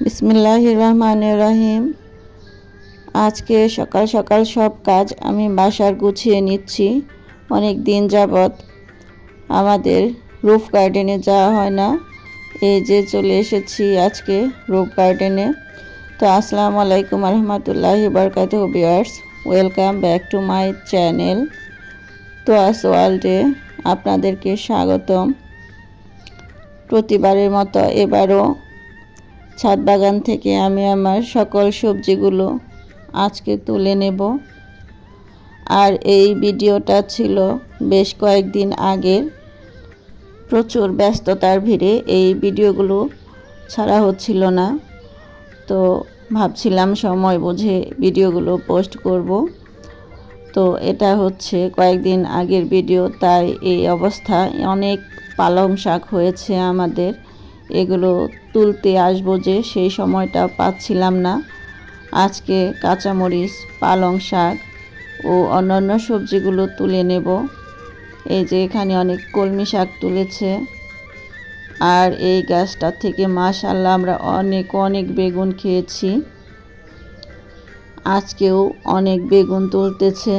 বিসমিল্লাহির রহমানির রহিম। আজকে সকাল সকাল সব কাজ আমি বাসার গুছিয়ে নিচ্ছি। অনেক দিন যাবৎ আমাদের রুফ গার্ডেনে যাওয়া হয় না। এই যে চলে এসেছি আজকে রুফ গার্ডেনে। তো আসসালামু আলাইকুম রহমতুল্লাহি বারাকাতুহু viewers, welcome back to my channel তোয়াস ওয়ার্ল্ডে আপনাদেরকে স্বাগতম। প্রতিবারের মতো এবারও ছাদ বাগান থেকে আমি আমার সকল সবজিগুলো আজকে তুলে নেব। আর এই ভিডিওটা ছিল বেশ কয়েকদিন আগের। প্রচুর ব্যস্ততার ভিড়ে এই ভিডিওগুলো ছাড়া হচ্ছিল না, তো ভাবছিলাম সময় বুঝে ভিডিওগুলো পোস্ট করব। তো এটা হচ্ছে কয়েকদিন আগের ভিডিও, তাই এই অবস্থায় অনেক পালং শাক হয়েছে আমাদের। এগুলো তুলতে আসবো যে সেই সময়টা পাচ্ছিলাম না। আজকে কাঁচামরিচ, পালং শাক ও অন্যান্য সবজিগুলো তুলে নেব। এই যে এখানে অনেক কলমি শাক তুলেছে। আর এই গাছটা থেকে মাশাআল্লাহ আমরা অনেক বেগুন খেয়েছি। আজকেও অনেক বেগুন তুলতেছে,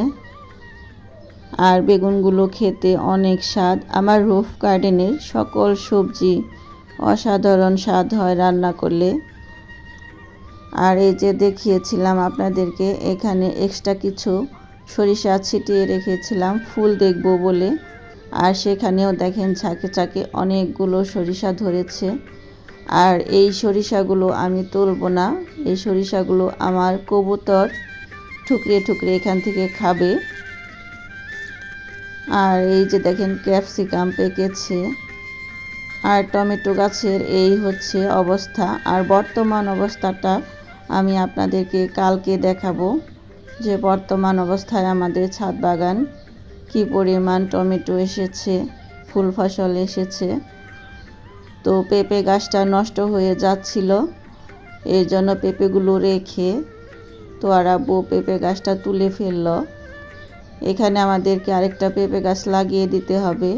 আর বেগুনগুলো খেতে অনেক স্বাদ। আমার রুফ গার্ডেনের সকল সবজি অসাধারণ স্বাদ হয় রান্না করলে। আর এই যে দেখিয়েছিলাম আপনাদেরকে, এখানে এক্সট্রা কিছু সরিষা ছিটিয়ে রেখেছিলাম ফুল দেখব বলে। আর সেখানেও দেখেন ছাকে ছাকে অনেকগুলো সরিষা ধরেছে। আর এই সরিষাগুলো আমি তুলব না, এই সরিষাগুলো আমার কবুতর ঠুকরে ঠুকরে এখান থেকে খাবে। আর এই যে দেখেন ক্যাপসিকাম পেকেছে। আর টমেটো গাছের এই হচ্ছে অবস্থা। আর বর্তমান অবস্থাটা আমি আপনাদেরকে কালকে দেখাবো, যে বর্তমান অবস্থায় আমাদের ছাদ বাগান কি পরিমাণ টমেটো এসেছে, ফুল ফসল এসেছে। তো পেঁপে গাছটা নষ্ট হয়ে যাচ্ছিল, এর জন্য পেঁপেগুলো রেখে তো আর আব্বু পেঁপে গাছটা তুলে ফেললো। এখানে আমাদেরকে আরেকটা পেঁপে গাছ লাগিয়ে দিতে হবে।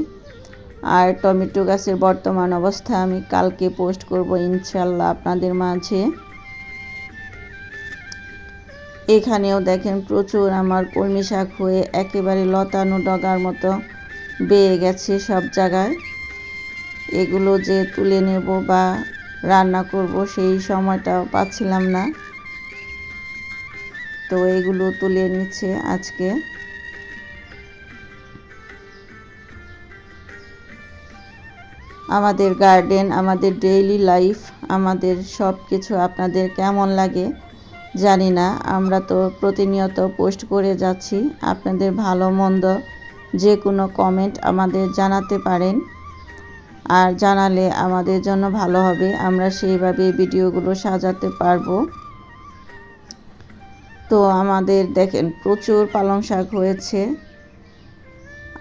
আর টমেটো গাছের বর্তমান অবস্থা আমি কালকে পোস্ট করব ইনশাল্লাহ আপনাদের মাঝে। এখানেও দেখেন প্রচুর আমার কলমি শাক হয়ে একেবারে লতানো ডগার মতো বেয়ে গেছে সব জায়গায়। এগুলো যে তুলে নেব বা রান্না করব সেই সময়টাও পাচ্ছিলাম না, তো এগুলো তুলে নিচ্ছে আজকে। আমাদের গার্ডেন, আমাদের ডেইলি লাইফ, আমাদের সব কিছু আপনাদের কেমন লাগে জানি না। আমরা তো প্রতিনিয়ত পোস্ট করে যাচ্ছি। আপনাদের ভালো মন্দ যে কোনো কমেন্ট আমাদের জানাতে পারেন, আর জানালে আমাদের জন্য ভালো হবে, আমরা সেইভাবে ভিডিওগুলো সাজাতে পারবো। তো আমাদের দেখেন প্রচুর পালং শাক হয়েছে।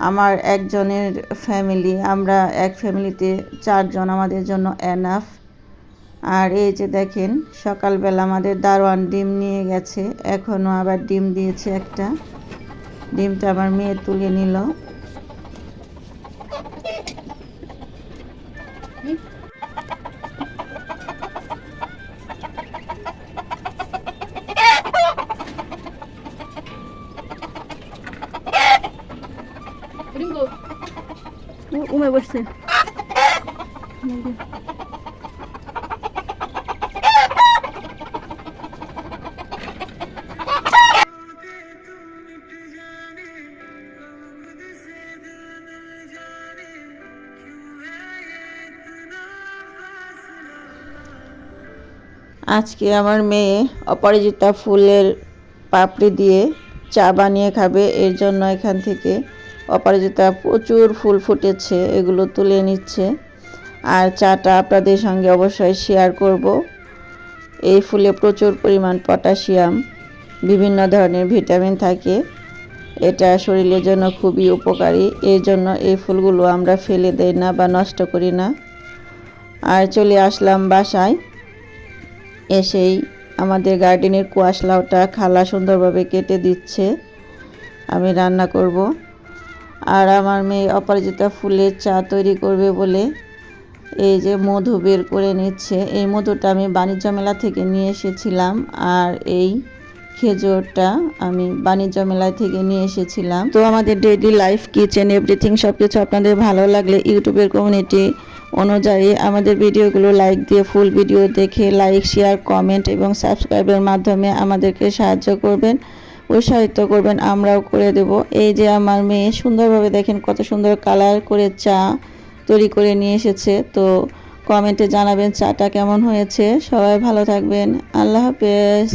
আমার একজনের ফ্যামিলি, আমরা এক ফ্যামিলিতে 4 জন, আমাদের জন্য এনাফ। আর এই যে দেখেন সকালবেলা আমাদের দারোয়ান ডিম নিয়ে গেছে, এখনও আবার ডিম দিয়েছে একটা। ডিমটা আমার মেয়ে তুলে নিল। উমে বসছে। আজকে আমার মেয়ে অপরাজিতা ফুলের পাপড়ি দিয়ে চা বানিয়ে খাবে, এর জন্য এখান থেকে অপরাজিতা প্রচুর ফুল ফুটেছে, এগুলো তুলে নিচ্ছে। আর চাটা আপনাদের সঙ্গে অবশ্যই শেয়ার করব। এই ফুলে প্রচুর পরিমাণ পটাশিয়াম, বিভিন্ন ধরনের ভিটামিন থাকে, এটা শরীরের জন্য খুবই উপকারী। এর জন্য এই ফুলগুলো আমরা ফেলে দেই না বা নষ্ট করি না। আর চলে আসলাম বাসায়। এসেই আমাদের গার্ডেনের কোয়াশ লাউটা খালা সুন্দরভাবে কেটে দিচ্ছে, আমি রান্না করব। আর আমার মেয়ে অপরাজিতা ফুলের চা তৈরি করবে বলে এই যে মধু বের করে নিচ্ছে। এই মধুটা আমি বাণিজ্য মেলা থেকে নিয়ে এসেছিলাম, আর এই খেজুরটা আমি বাণিজ্য মেলা থেকে নিয়ে এসেছিলাম। তো আমাদের ডেইলি লাইফ, কিচেন, এভরিথিং সব কিছু আপনাদের ভালো লাগলে ইউটিউবের কমিউনিটি অনুযায়ী আমাদের ভিডিওগুলো লাইক দিয়ে ফুল ভিডিও দেখে লাইক, শেয়ার, কমেন্ট এবং সাবস্ক্রাইবের মাধ্যমে আমাদেরকে সাহায্য করবেন, উৎসাহিত করবেন, আমরাও করে দেব। এই যে আমার মেয়ে সুন্দরভাবে দেখেন কত সুন্দর কালার করে চা তৈরি করে নিয়ে এসেছে। তো কমেন্টে জানাবেন চাটা কেমন হয়েছে। সবাই ভালো থাকবেন। আল্লাহ হাফেজ।